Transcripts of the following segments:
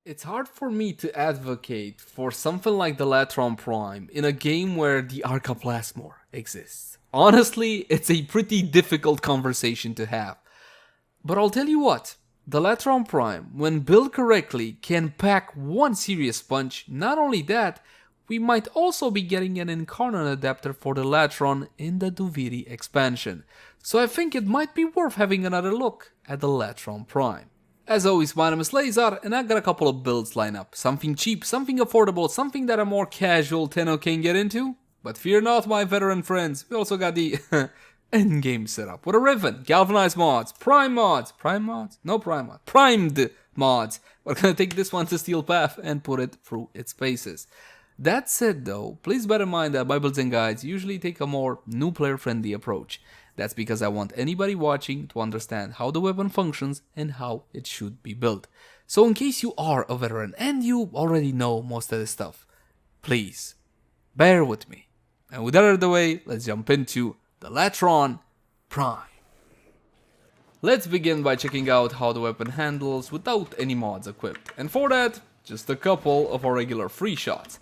It's hard for me to advocate for something like the Latron Prime in a game where the Arcaplasmor exists. Honestly, it's a pretty difficult conversation to have. But I'll tell you what, the Latron Prime, when built correctly, can pack one serious punch. Not only that, we might also be getting an incarnon adapter for the Latron in the Duviri expansion. So I think it might be worth having another look at the Latron Prime. As always, my name is Leyzar, and I got a couple of builds lined up. Something cheap, something affordable, something that a more casual Tenno can get into. But fear not, my veteran friends, we also got the Endgame setup with a Riven, galvanized mods, prime mods, primed mods. We're gonna take this one to Steel Path and put it through its paces. That said though, please bear in mind that my builds and guides usually take a more new player friendly approach. That's because I want anybody watching to understand how the weapon functions and how it should be built. So in case you are a veteran and you already know most of this stuff, please bear with me. And with that out of the way, let's jump into the Latron Prime. Let's begin by checking out how the weapon handles without any mods equipped. And for that, just a couple of our regular free shots.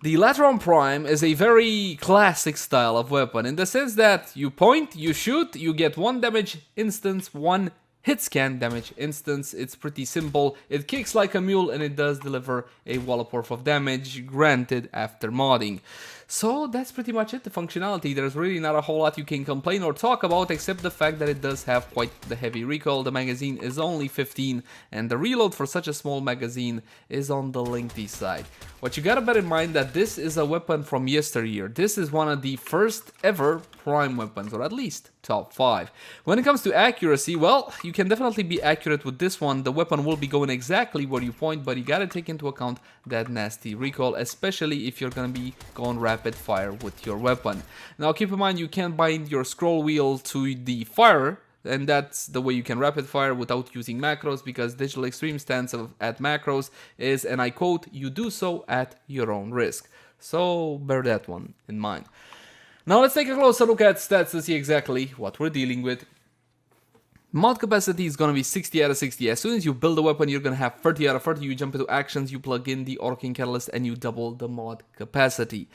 The Latron Prime is a very classic style of weapon in the sense that you point, you shoot, you get 1 damage instance, 1 hitscan damage instance. It's pretty simple. It kicks like a mule and it does deliver a wallop worth of damage, granted after modding. So that's pretty much it, the functionality. There's really not a whole lot you can complain or talk about except the fact that it does have quite the heavy recoil. The magazine is only 15 and the reload for such a small magazine is on the lengthy side. What you gotta bear in mind that this is a weapon from yesteryear. This is one of the first ever prime weapons, or at least top 5. When it comes to accuracy, well, you can definitely be accurate with this one. The weapon will be going exactly where you point, but you gotta take into account that nasty recoil, especially if you're gonna be going rapid fire with your weapon. Now keep in mind you can bind your scroll wheel to the fire, and that's the way you can rapid fire without using macros, because Digital Extreme's stance at macros is, and I quote, "You do so at your own risk." So bear that one in mind. Now let's take a closer look at stats to see exactly what we're dealing with. Mod capacity is going to be 60 out of 60. As soon as you build a weapon, you're going to have 30 out of 30. You jump into actions, you plug in the Orking Catalyst, and you double the mod capacity.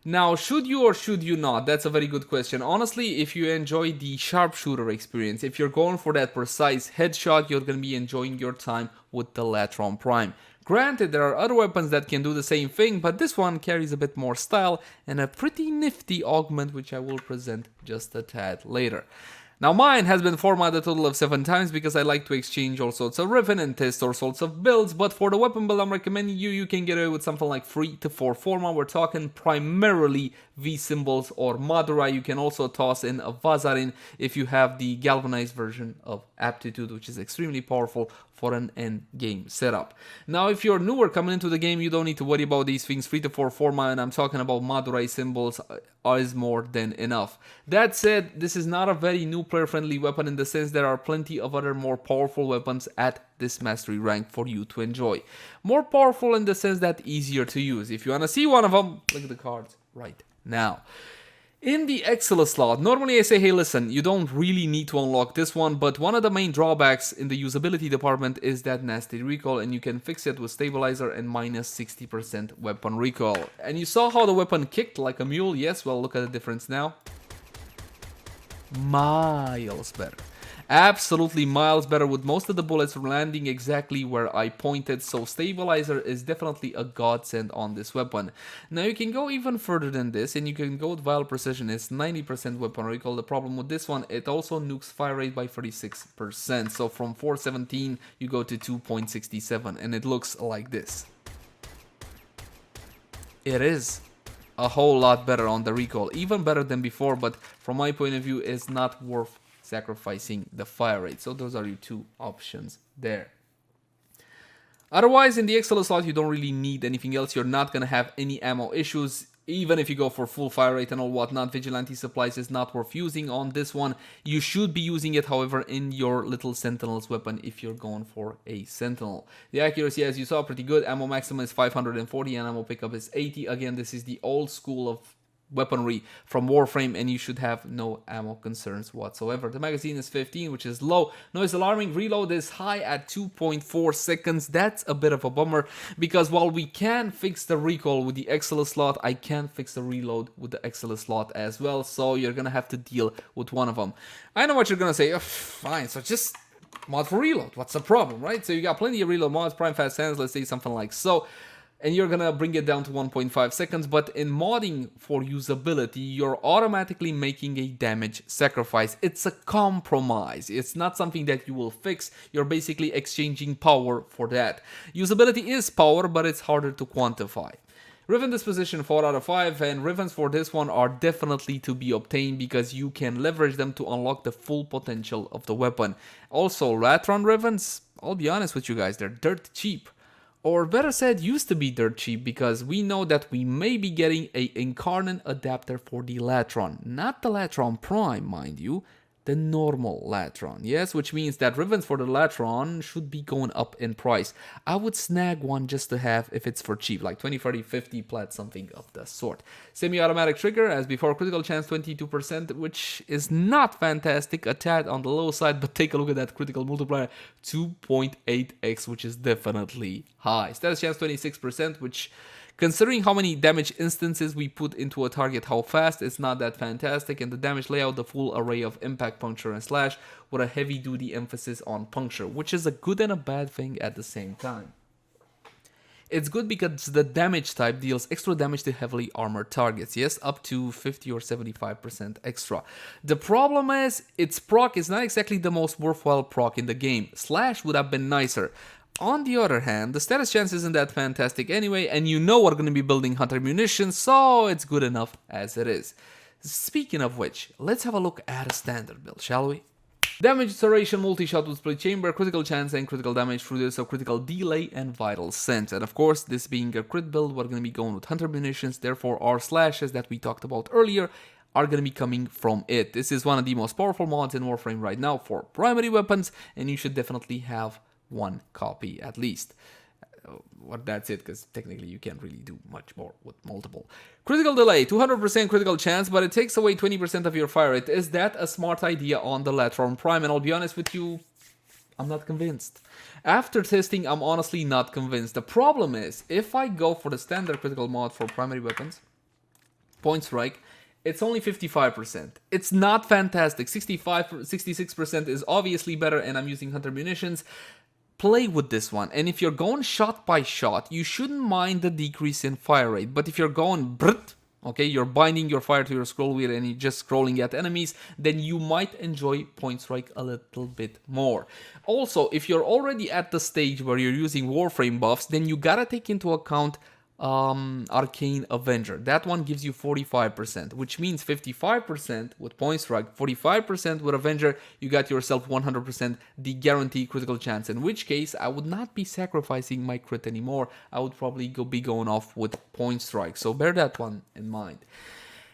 Now, should you or should you not? That's a very good question. Honestly, if you enjoy the sharpshooter experience, if you're going for that precise headshot, you're going to be enjoying your time with the Latron Prime. Granted, there are other weapons that can do the same thing, but this one carries a bit more style and a pretty nifty augment, which I will present just a tad later. Now mine has been formatted a total of 7 times because I like to exchange all sorts of Riven and test all sorts of builds, but for the weapon build I'm recommending you can get away with something like 3 to 4 format. We're talking primarily V symbols or Madurai. You can also toss in a Vazarin if you have the galvanized version of Aptitude, which is extremely powerful for an end game setup. Now if you're newer coming into the game, you don't need to worry about these things. 3 to 4 format, and I'm talking about Madurai symbols, is more than enough. That said, this is not a very new player friendly weapon in the sense there are plenty of other more powerful weapons at this mastery rank for you to enjoy. More powerful in the sense that easier to use. If you want to see one of them, look at the cards right now. In the Excella slot, normally I say, hey listen, you don't really need to unlock this one, but one of the main drawbacks in the usability department is that nasty recoil, and you can fix it with stabilizer and minus 60% weapon recoil. And you saw how the weapon kicked like a mule. Yes, well, look at the difference now. Miles better. Absolutely miles better, with most of the bullets landing exactly where I pointed, so stabilizer is definitely a godsend on this weapon. Now you can go even further than this, and you can go with vial precision. It's 90% weapon recoil. The problem with this one, it also nukes fire rate by 36%, so from 417 you go to 2.67, and it looks like this. It is a whole lot better on the recoil, even better than before, but from my point of view it's not worth sacrificing the fire rate. So those are your 2 options there. Otherwise, in the Excella slot, you don't really need anything else. You're not going to have any ammo issues. Even if you go for full fire rate and all whatnot, Vigilante Supplies is not worth using on this one. You should be using it, however, in your little Sentinel's weapon if you're going for a Sentinel. The accuracy, as you saw, pretty good. Ammo maximum is 540 and ammo pickup is 80. Again, this is the old school of weaponry from Warframe, and you should have no ammo concerns whatsoever. The magazine is 15, which is low. Noise alarming. Reload is high at 2.4 seconds. That's a bit of a bummer, because while we can fix the recoil with the XL slot, I can't fix the reload with the XL slot as well, so you're gonna have to deal with one of them. I know what you're gonna say. Oh, fine, so just mod for reload. What's the problem, right? So you got plenty of reload mods, prime fast hands, let's say something like so, and you're gonna bring it down to 1.5 seconds. But in modding for usability, you're automatically making a damage sacrifice. It's a compromise. It's not something that you will fix. You're basically exchanging power for that. Usability is power, but it's harder to quantify. Riven disposition 4 out of 5, and Rivens for this one are definitely to be obtained because you can leverage them to unlock the full potential of the weapon. Also, Latron Rivens, I'll be honest with you guys, they're dirt cheap. Or better said, used to be dirt cheap, because we know that we may be getting a incarnon adapter for the Latron. Not the Latron Prime, mind you, the normal Latron. Yes, which means that Rivens for the Latron should be going up in price. I would snag one just to have if it's for cheap, like 20, 30, 50 plat, something of the sort. Semi-automatic trigger, as before, critical chance 22%, which is not fantastic, a tad on the low side, but take a look at that critical multiplier, 2.8x, which is definitely high. Status chance 26%, which, considering how many damage instances we put into a target, how fast, it's not that fantastic. And the damage layout, the full array of impact, puncture, and slash, with a heavy duty emphasis on puncture, which is a good and a bad thing at the same time. It's good because the damage type deals extra damage to heavily armored targets, yes, up to 50 or 75% extra. The problem is, its proc is not exactly the most worthwhile proc in the game. Slash would have been nicer. On the other hand, the status chance isn't that fantastic anyway, and you know we're going to be building hunter munitions, so it's good enough as it is. Speaking of which, let's have a look at a standard build, shall we? Damage, Serration, Multishot with split chamber, critical chance and critical damage through this, so critical delay and vital sense. And of course, this being a crit build, we're going to be going with hunter munitions, therefore our slashes that we talked about earlier are going to be coming from it. This is one of the most powerful mods in Warframe right now for primary weapons, and you should definitely have one copy at least. Well, that's it, because technically you can't really do much more with multiple. Critical delay, 200% critical chance, but it takes away 20% of your fire rate. Is that a smart idea on the Latron Prime? And I'll be honest with you, I'm not convinced. After testing, I'm honestly not convinced. The problem is, if I go for the standard critical mod for primary weapons, point strike, it's only 55%. It's not fantastic. 66% is obviously better, and I'm using hunter munitions. Play with this one, and if you're going shot by shot, you shouldn't mind the decrease in fire rate. But if you're going brrrt, okay, you're binding your fire to your scroll wheel and you're just scrolling at enemies, then you might enjoy point strike a little bit more. Also, if you're already at the stage where you're using Warframe buffs, then you gotta take into account Arcane Avenger. That one gives you 45%, which means 55% with point strike, 45% with Avenger. You got yourself 100% the guaranteed critical chance, in which case I would not be sacrificing my crit anymore. I would probably be going off with point strike, so bear that one in mind.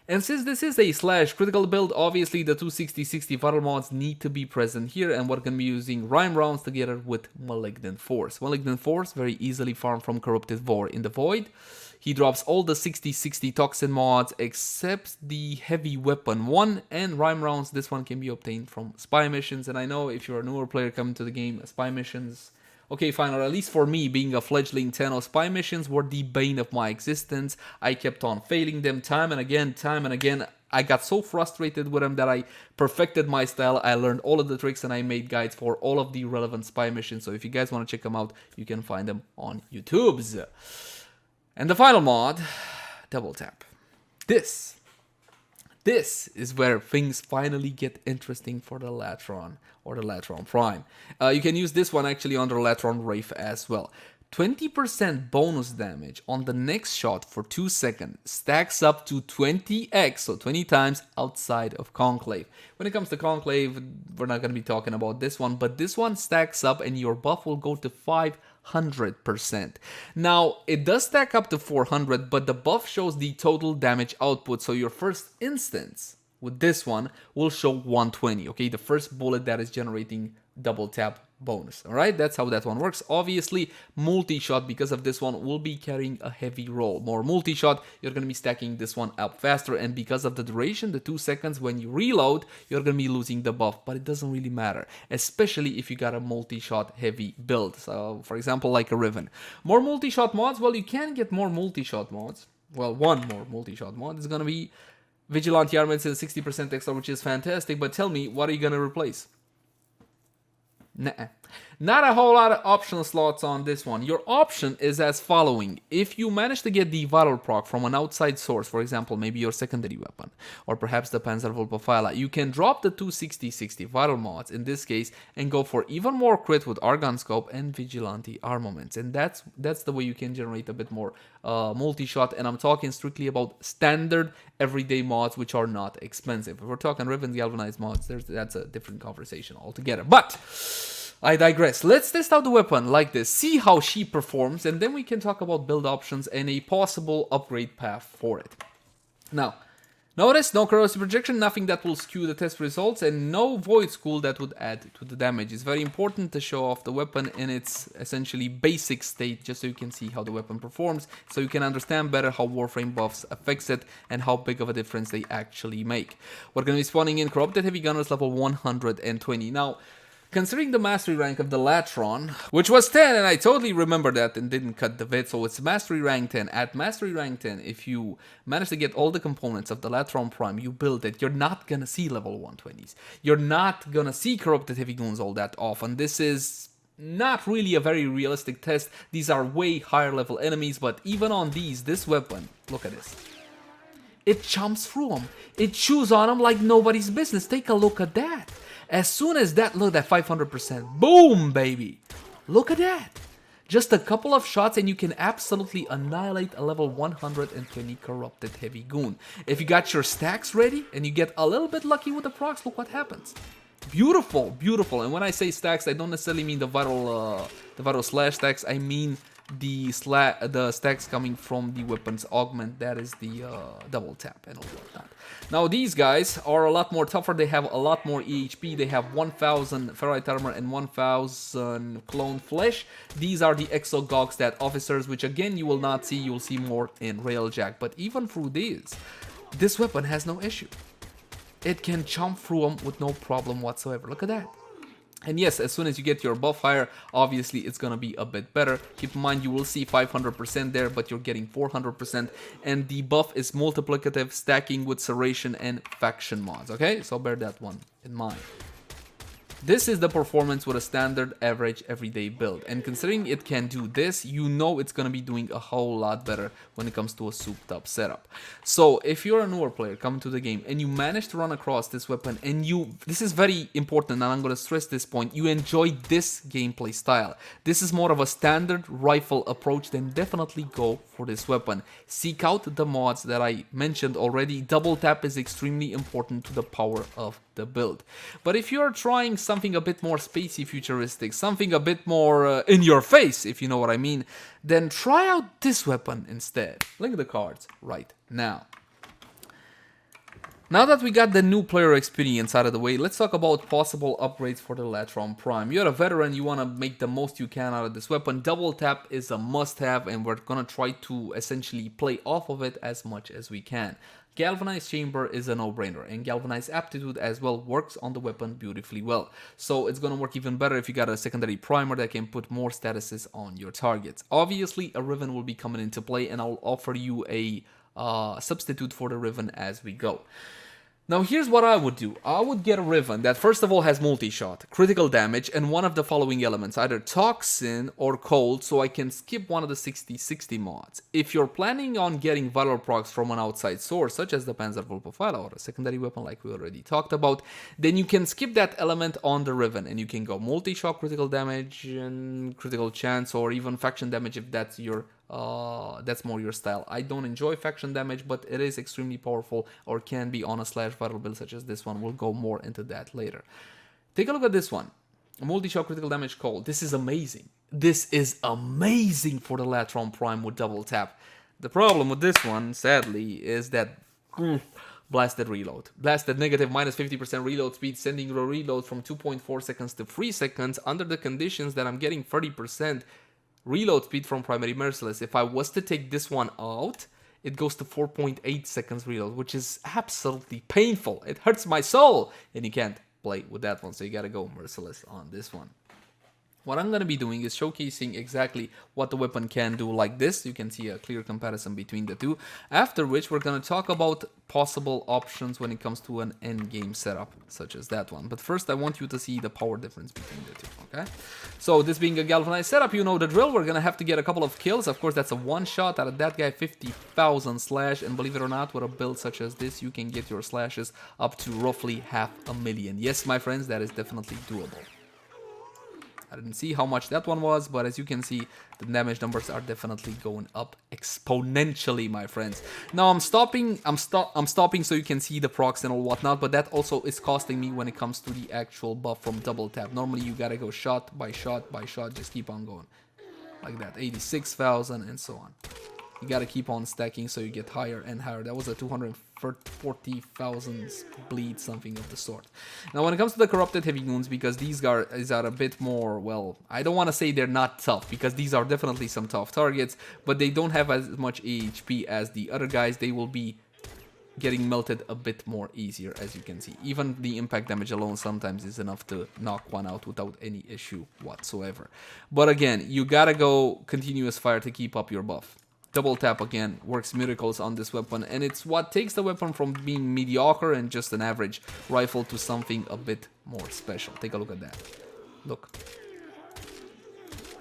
And since this is a slash critical build, obviously the 260-60 vital mods need to be present here, and we're going to be using Rhyme rounds together with Malignant Force. Malignant Force, very easily farmed from Corrupted Vor in the Void. He drops all the 60-60 toxin mods except the heavy weapon one, and Rhyme rounds, this one can be obtained from spy missions. And I know if you're a newer player coming to the game, spy missions, okay, fine, or at least for me, being a fledgling 10, spy missions were the bane of my existence. I kept on failing them time and again, I got so frustrated with them that I perfected my style. I learned all of the tricks and I made guides for all of the relevant spy missions. So if you guys want to check them out, you can find them on YouTube's. And the final mod, double tap. This is where things finally get interesting for the Latron or the Latron Prime. You can use this one actually on the Latron Wraith as well. 20% bonus damage on the next shot for 2 seconds stacks up to 20x, so 20 times outside of Conclave. When it comes to Conclave, we're not going to be talking about this one, but this one stacks up and your buff will go to 500%. Now, it does stack up to 400, but the buff shows the total damage output, so your first instance with this one will show 120, okay? The first bullet that is generating double tap bonus. All right, that's how that one works. Obviously, multi-shot, because of this one, will be carrying a heavy roll. More multi-shot, you're going to be stacking this one up faster, and because of the duration, the 2 seconds when you reload, you're going to be losing the buff, but it doesn't really matter, especially if you got a multi-shot heavy build. So, for example, like a Riven. More multi-shot mods, well, you can get more multi-shot mods. Well, one more multi-shot mod is going to be Vigilante Armaments and 60% extra, which is fantastic, but tell me, what are you going to replace? Nah. Not a whole lot of optional slots on this one. Your option is as following. If you manage to get the viral proc from an outside source, for example, maybe your secondary weapon, or perhaps the Panzer vulpaphyla, you can drop the 260-60 viral mods in this case and go for even more crit with Argon Scope and Vigilante Armaments. And that's the way you can generate a bit more multi-shot. And I'm talking strictly about standard everyday mods, which are not expensive. If we're talking Riven galvanized mods, that's a different conversation altogether. But I digress. Let's test out the weapon like this, see how she performs, and then we can talk about build options and a possible upgrade path for it. Now, notice no corrosive projection, nothing that will skew the test results, and no void school that would add to the damage. It's very important to show off the weapon in its essentially basic state, just so you can see how the weapon performs, so you can understand better how Warframe buffs affects it and how big of a difference they actually make. We're going to be spawning in Corrupted Heavy Gunners level 120. Now, considering the mastery rank of the Latron, which was 10, and I totally remember that and didn't cut the vid, so it's mastery rank 10. At mastery rank 10, if you manage to get all the components of the Latron Prime, you build it, you're not gonna see level 120s. You're not gonna see Corrupted Heavy Goons all that often. This is not really a very realistic test. These are way higher level enemies, but even on these, this weapon, look at this. It chomps through them. It chews on them like nobody's business. Take a look at that. As soon as that, look at that 500%. Boom, baby. Look at that. Just a couple of shots and you can absolutely annihilate a level 120 Corrupted Heavy Goon. If you got your stacks ready and you get a little bit lucky with the procs, look what happens. Beautiful, beautiful. And when I say stacks, I don't necessarily mean the vital slash stacks. I mean the stacks coming from the weapon's augment. That is the double tap and all whatnot. Now these guys are a lot more tougher. They have a lot more EHP. They have 1000 ferrite armor and 1000 clone flesh. These are the exo stat officers, which again you will not see. You'll see more in Railjack. But even through these, this weapon has no issue. It can chomp through them with no problem whatsoever. Look at that. And yes, as soon as you get your buff higher, obviously it's gonna be a bit better. Keep in mind, you will see 500% there, but you're getting 400%. And the buff is multiplicative, stacking with Serration and Faction Mods, okay? So bear that one in mind. This is the performance with a standard average everyday build, and considering it can do this, you know it's gonna be doing a whole lot better when it comes to a souped up setup. So if you're a newer player coming to the game and you manage to run across this weapon and this is very important and I'm gonna stress this point, you enjoy this gameplay style. This is more of a standard rifle approach, then definitely go for this weapon. Seek out the mods that I mentioned already. Double tap is extremely important to the power of the build. But if you're trying something a bit more spacey futuristic, something a bit more in your face, if you know what I mean, then try out this weapon instead. Link in the cards right now. Now that we got the new player experience out of the way, let's talk about possible upgrades for the Latron Prime. You're a veteran, you want to make the most you can out of this weapon. Double tap is a must-have, and we're gonna try to essentially play off of it as much as we can. Galvanized Chamber is a no-brainer, and Galvanized Aptitude as well works on the weapon beautifully well. So it's gonna work even better if you got a secondary primer that can put more statuses on your targets. Obviously, a Riven will be coming into play, and I'll offer you a substitute for the Riven as we go. Now here's what I would do. I would get a Riven that first of all has multi-shot, critical damage, and one of the following elements, either toxin or cold, so I can skip one of the 60-60 mods. If you're planning on getting vital procs from an outside source, such as the Panzer vulpaphyla or a secondary weapon like we already talked about, then you can skip that element on the Riven, and you can go multi-shot, critical damage, and critical chance, or even faction damage if that's your that's more your style. I don't enjoy faction damage, but it is extremely powerful, or can be on a slash vital build such as this one. We'll go more into that later. Take a look at this one. Multi-shot, critical damage, cold. This is amazing. This is amazing for the Latron Prime with double tap. The problem with this one, sadly, is that Blasted reload. Blasted negative minus 50% reload speed, sending the reload from 2.4 seconds to 3 seconds under the conditions that I'm getting 30% reload speed from primary merciless. If I was to take this one out, it goes to 4.8 seconds reload, which is absolutely painful. It hurts my soul, and you can't play with that one, so you gotta go merciless on this one. What I'm going to be doing is showcasing exactly what the weapon can do like this. You can see a clear comparison between the two. After which, we're going to talk about possible options when it comes to an endgame setup, such as that one. But first, I want you to see the power difference between the two, okay? So, this being a galvanized setup, you know the drill. We're going to have to get a couple of kills. Of course, that's a one-shot out of that guy, 50,000 slash. And believe it or not, with a build such as this, you can get your slashes up to roughly 500,000. Yes, my friends, that is definitely doable. I didn't see how much that one was, but as you can see, the damage numbers are definitely going up exponentially, my friends. Now I'm stopping so you can see the procs and all whatnot, but that also is costing me when it comes to the actual buff from double tap. Normally you gotta go shot by shot by shot, just keep on going. Like that, 86,000 and so on. You gotta keep on stacking so you get higher and higher. That was a 240,000 bleed, something of the sort. Now when it comes to the corrupted heavy goons, because these are a bit more, well, I don't want to say they're not tough, because these are definitely some tough targets, but they don't have as much AHP as the other guys. They will be getting melted a bit more easier, as you can see. Even the impact damage alone sometimes is enough to knock one out without any issue whatsoever. But again, you gotta go continuous fire to keep up your buff. Double tap again works miracles on this weapon, and it's what takes the weapon from being mediocre and just an average rifle to something a bit more special. Take a look at that. Look.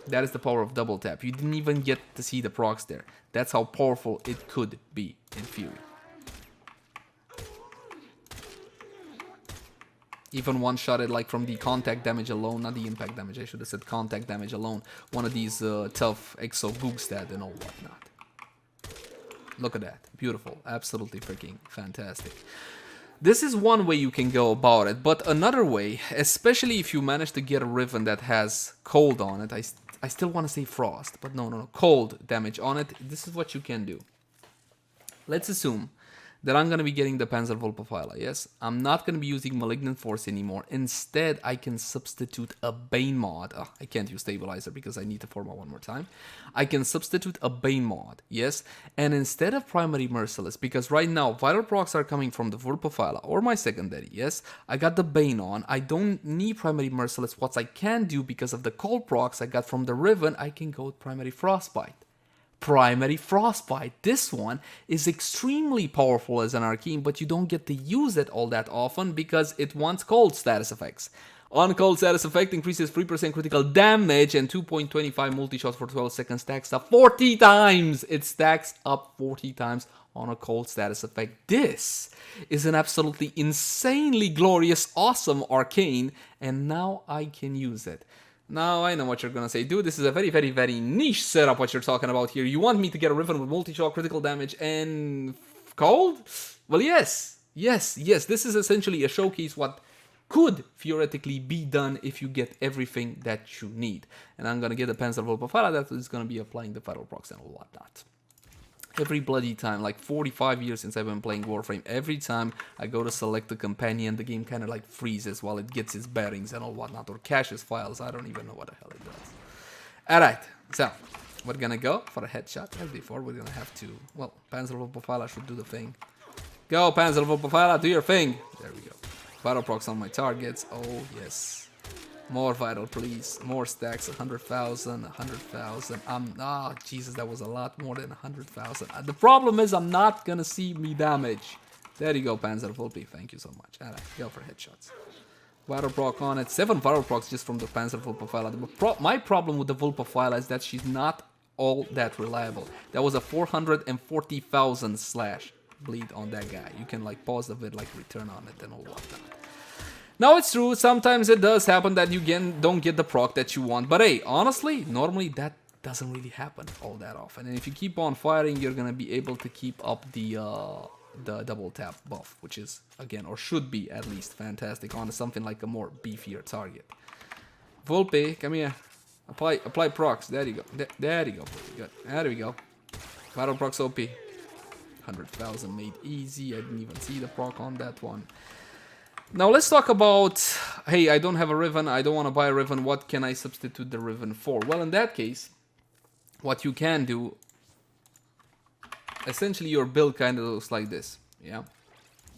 That is the power of double tap. You didn't even get to see the procs there. That's how powerful it could be in Fury. Even one-shotted, like from the contact damage alone, not the impact damage, I should have said contact damage alone, one of these tough exo boogstad and all whatnot. Look at that. Beautiful. Absolutely freaking fantastic. This is one way you can go about it, but another way, especially if you manage to get a Riven that has cold on it, I still want to say frost, but no, cold damage on it, this is what you can do. Let's assume that I'm going to be getting the Panzer vulpaphyla, yes? I'm not going to be using Malignant Force anymore. Instead, I can substitute a Bane mod. Oh, I can't use Stabilizer because I need to format one more time. I can substitute a Bane mod, yes? And instead of Primary Merciless, because right now, vital procs are coming from the vulpaphyla or my secondary, yes? I got the Bane on. I don't need Primary Merciless. What I can do, because of the cold procs I got from the Riven, I can go with Primary Frostbite. Primary Frostbite. This one is extremely powerful as an arcane, but you don't get to use it all that often because it wants cold status effects. On cold status effect increases 3% critical damage and 2.25 multishot for 12 seconds, stacks up 40 times. It stacks up 40 times on a cold status effect. This is an absolutely insanely glorious, awesome arcane, and now I can use it. Now, I know what you're gonna say, dude, this is a very, very, very niche setup what you're talking about here. You want me to get a Riven with multi-shot, critical damage, and cold? Well, yes, this is essentially a showcase what could theoretically be done if you get everything that you need. And I'm gonna get a Panzer vulpaphyla that is gonna be applying the fatal procs and whatnot. Every bloody time, like 45 years since I've been playing Warframe, every time I go to select a companion, the game kind of like freezes while it gets its bearings and all whatnot, or caches files, I don't even know what the hell it does. Alright, so, we're gonna go for a headshot. As before, we're gonna have to, well, Panzer vulpaphyla should do the thing. Go, Panzer vulpaphyla, do your thing! There we go. Vital procs on my targets, oh yes. More vital, please. More stacks, 100,000, 100,000. Jesus, that was a lot more than 100,000. The problem is I'm not gonna see me damage. There you go, Panzer Vulpi. Thank you so much. Alright, go for headshots. Vital proc on it. 7 vital procs just from the Panzer vulpaphyla. My problem with the vulpaphyla is that she's not all that reliable. That was a 440,000 slash bleed on that guy. You can like pause the vid, like return on it and all whatnot. Now it's true, sometimes it does happen that you don't get the proc that you want, but hey, honestly, normally that doesn't really happen all that often. And if you keep on firing, you're gonna be able to keep up the double tap buff, which is, again, or should be at least, fantastic on something like a more beefier target. Vulpe, come here. Apply procs, there you go. There you go, good. There we go. Vital procs OP. 100,000 made easy. I didn't even see the proc on that one. Now let's talk about, hey, I don't have a Riven, I don't want to buy a Riven, what can I substitute the Riven for? Well, in that case, what you can do, essentially your build kind of looks like this, yeah?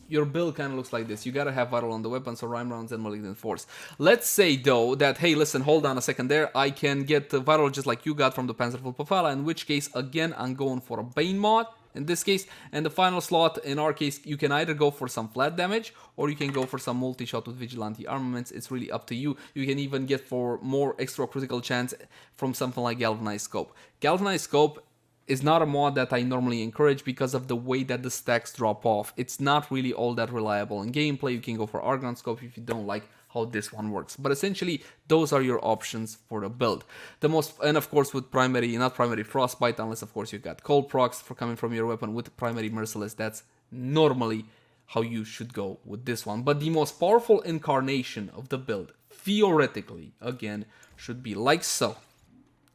Your build kind of looks like this. You gotta have vital on the weapon, so rhyme rounds and malignant force. Let's say though that, hey, listen, hold on a second there, I can get vital just like you got from the Panzer vulpaphyla, in which case, again, I'm going for a Bane mod, in this case, and the final slot, in our case, you can either go for some flat damage, or you can go for some multi-shot with vigilante armaments. It's really up to you. You can even get for more extra critical chance from something like galvanized scope. Galvanized scope is not a mod that I normally encourage because of the way that the stacks drop off. It's not really all that reliable in gameplay. You can go for argon scope if you don't like how this one works. But essentially, those are your options for the build. The most, and of course with primary, not primary frostbite, unless of course you got cold procs for coming from your weapon with primary merciless. That's normally how you should go with this one. But the most powerful incarnation of the build, theoretically, again, should be like so.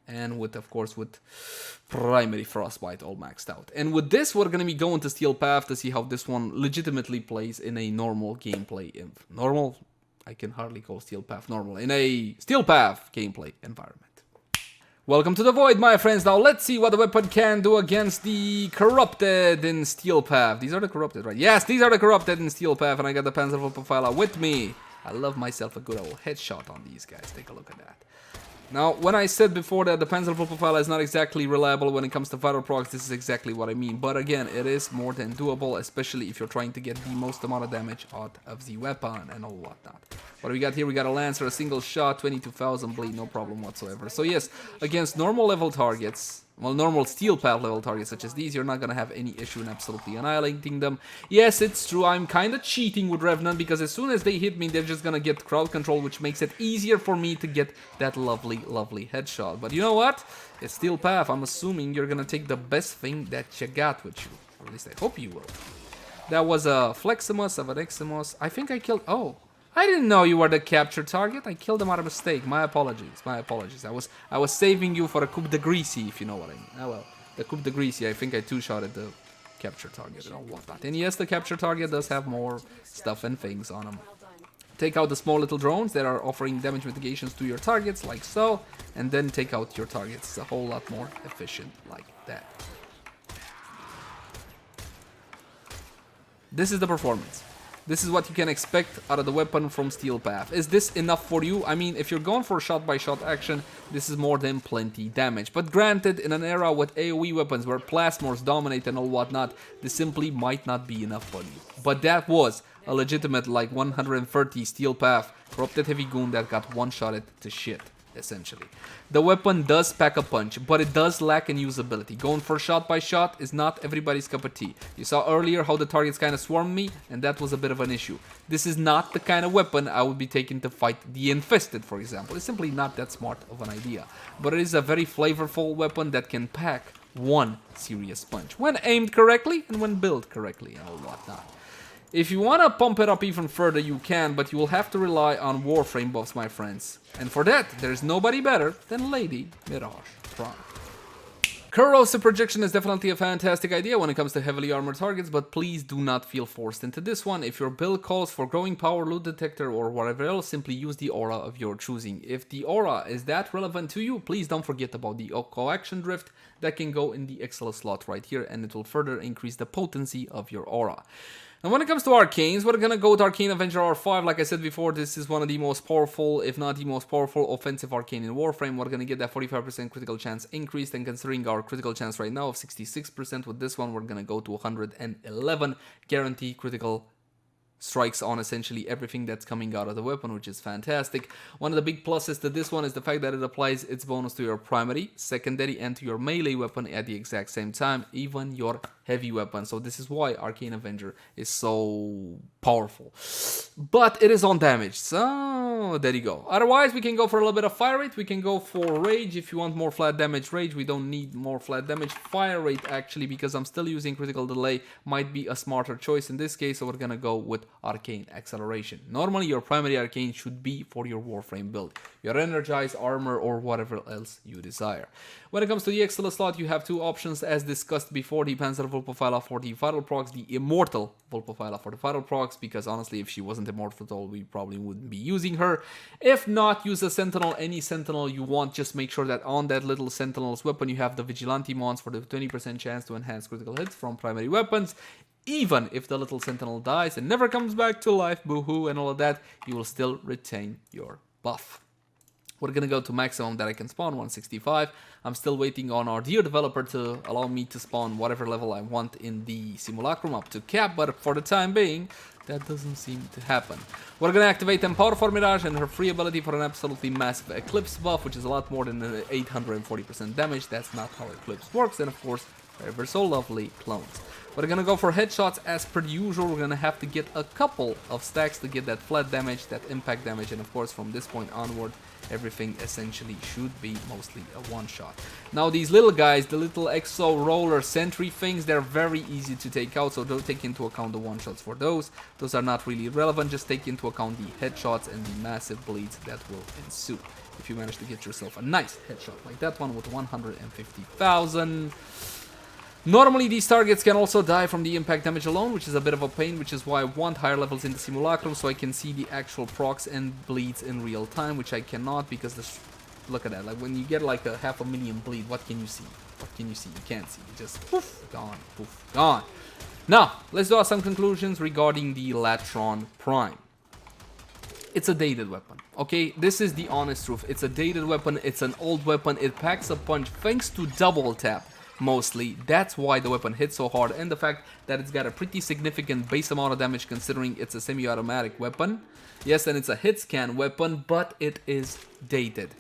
And with, of course, with primary frostbite all maxed out. And with this, we're going to be going to Steel Path to see how this one legitimately plays in a normal gameplay. Normal? I can hardly call Steel Path normal. In a Steel Path gameplay environment. Welcome to the Void, my friends. Now let's see what the weapon can do against the Corrupted in Steel Path. These are the Corrupted, right? Yes, these are the Corrupted in Steel Path, and I got the Panzer vulpaphyla with me. I love myself a good old headshot on these guys. Take a look at that. Now, when I said before that the Panzer vulpaphyla is not exactly reliable when it comes to vital procs, this is exactly what I mean. But again, it is more than doable, especially if you're trying to get the most amount of damage out of the weapon and all whatnot. What do we got here? We got a Lancer, a single shot, 22,000 bleed, no problem whatsoever. So yes, against normal level targets, well, normal Steel Path level targets such as these, you're not gonna have any issue in absolutely annihilating them. Yes, it's true, I'm kinda cheating with Revenant because as soon as they hit me, they're just gonna get crowd control, which makes it easier for me to get that lovely, lovely headshot. But you know what? It's Steel Path. I'm assuming you're gonna take the best thing that you got with you. Or at least I hope you will. That was a Fleximus of an Eximus. I think I killed... Oh, I didn't know you were the capture target. I killed him out of mistake. My apologies. My apologies. I was saving you for a coup de greasy, if you know what I mean. Oh well, the coup de greasy. I think I two-shotted the capture target and all whatnot. And yes, the capture target does have more stuff and things on him. Take out the small little drones that are offering damage mitigations to your targets, like so, and then take out your targets. It's a whole lot more efficient like that. This is the performance. This is what you can expect out of the weapon from Steel Path. Is this enough for you? I mean, if you're going for shot-by-shot action, this is more than plenty damage. But granted, in an era with AoE weapons where plasmors dominate and all whatnot, this simply might not be enough for you. But that was a legitimate, like, 130 Steel Path Corrupted Heavy Goon that got one-shotted to shit, essentially. The weapon does pack a punch, but it does lack in usability. Going for shot by shot is not everybody's cup of tea. You saw earlier how the targets kind of swarmed me, and that was a bit of an issue. This is not the kind of weapon I would be taking to fight the Infested, for example. It's simply not that smart of an idea. But it is a very flavorful weapon that can pack one serious punch, when aimed correctly and when built correctly and all whatnot. If you want to pump it up even further, you can, but you will have to rely on Warframe buffs, my friends. And for that, there's nobody better than Lady Mirage Prime. Corrosive projection is definitely a fantastic idea when it comes to heavily armored targets, but please do not feel forced into this one. If your build calls for growing power, loot detector, or whatever else, simply use the aura of your choosing. If the aura is that relevant to you, please don't forget about the coaction drift that can go in the XL slot right here, and it will further increase the potency of your aura. And when it comes to arcanes, we're gonna go with Arcane Avenger R5. Like I said before, this is one of the most powerful, if not the most powerful, offensive arcane in Warframe. We're gonna get that 45% critical chance increased, and considering our critical chance right now of 66%, with this one, we're gonna go to 111 guaranteed critical strikes on essentially everything that's coming out of the weapon, which is fantastic. One of the big pluses to this one is the fact that it applies its bonus to your primary, secondary, and to your melee weapon at the exact same time, even your heavy weapon. So this is why Arcane Avenger is so powerful. But it is on damage, so there you go. Otherwise, we can go for a little bit of fire rate. We can go for rage if you want more flat damage rage. We don't need more flat damage fire rate, actually, because I'm still using critical delay. Might be a smarter choice in this case, so we're gonna go with Arcane Acceleration. Normally, your primary arcane should be for your Warframe build, your energized armor, or whatever else you desire. When it comes to the XL slot, you have two options as discussed before, the Panzer vulpaphyla for the vital procs, the immortal vulpaphyla for the vital procs, because honestly, if she wasn't immortal at all, we probably wouldn't be using her. If not, use a sentinel, any sentinel you want. Just make sure that on that little sentinel's weapon you have the vigilante mons for the 20% chance to enhance critical hits from primary weapons. Even if the little sentinel dies and never comes back to life, boohoo and all of that, you will still retain your buff. We're gonna go to maximum that I can spawn, 165. I'm still waiting on our dear developer to allow me to spawn whatever level I want in the simulacrum up to cap, but for the time being, that doesn't seem to happen. We're gonna activate Empower for Mirage and her free ability for an absolutely massive Eclipse buff, which is a lot more than 840% damage. That's not how Eclipse works, and of course, ever so lovely clones. We're gonna go for headshots as per usual. We're gonna have to get a couple of stacks to get that flat damage, that impact damage, and of course from this point onward, everything essentially should be mostly a one-shot. Now these little guys, the little exo roller sentry things, they're very easy to take out, so don't take into account the one-shots for those. Those are not really relevant, just take into account the headshots and the massive bleeds that will ensue. If you manage to get yourself a nice headshot like that one with 150,000. Normally these targets can also die from the impact damage alone, which is a bit of a pain, which is why I want higher levels in the simulacrum so I can see the actual procs and bleeds in real time, which I cannot because look at that, like when you get like a 500,000 bleed, what can you see? What can you see? You can't see, you just poof, gone, poof, gone. Now, let's draw some conclusions regarding the Latron Prime. It's a dated weapon, okay? This is the honest truth. It's a dated weapon, it's an old weapon, it packs a punch thanks to double tap. Mostly, that's why the weapon hits so hard, and the fact that it's got a pretty significant base amount of damage considering it's a semi-automatic weapon. Yes, and it's a hit scan weapon, but it is dated.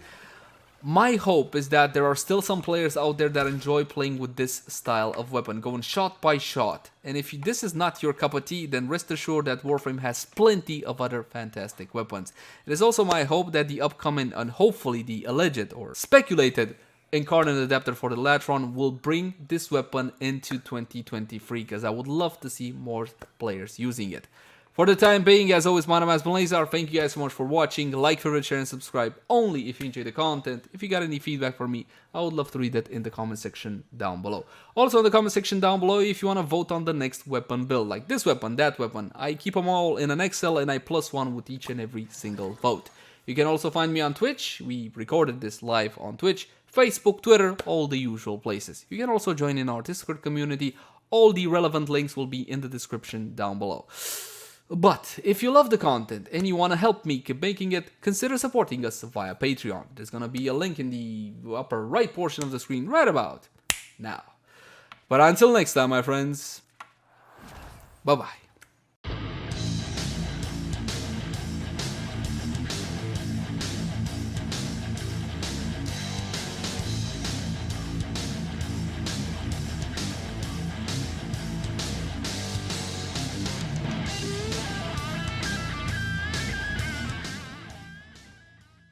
My hope is that there are still some players out there that enjoy playing with this style of weapon, going shot by shot. And if this is not your cup of tea, then rest assured that Warframe has plenty of other fantastic weapons. It is also my hope that the upcoming, and hopefully the alleged or speculated, incarnon adapter for the Latron will bring this weapon into 2023, because I would love to see more players using it. For the time being, as always, my name has been Leyzar. Thank you guys so much for watching. Like, favorite, share, and subscribe only if you enjoy the content. If you got any feedback for me, I would love to read that in the comment section down below. Also in the comment section down below, if you want to vote on the next weapon build, like this weapon, that weapon, I keep them all in an Excel and I +1 with each and every single vote. You can also find me on Twitch. We recorded this live on Twitch. Facebook, Twitter, all the usual places. You can also join in our Discord community. All the relevant links will be in the description down below. But if you love the content and you want to help me keep making it, consider supporting us via Patreon. There's going to be a link in the upper right portion of the screen right about now. But until next time, my friends, bye-bye.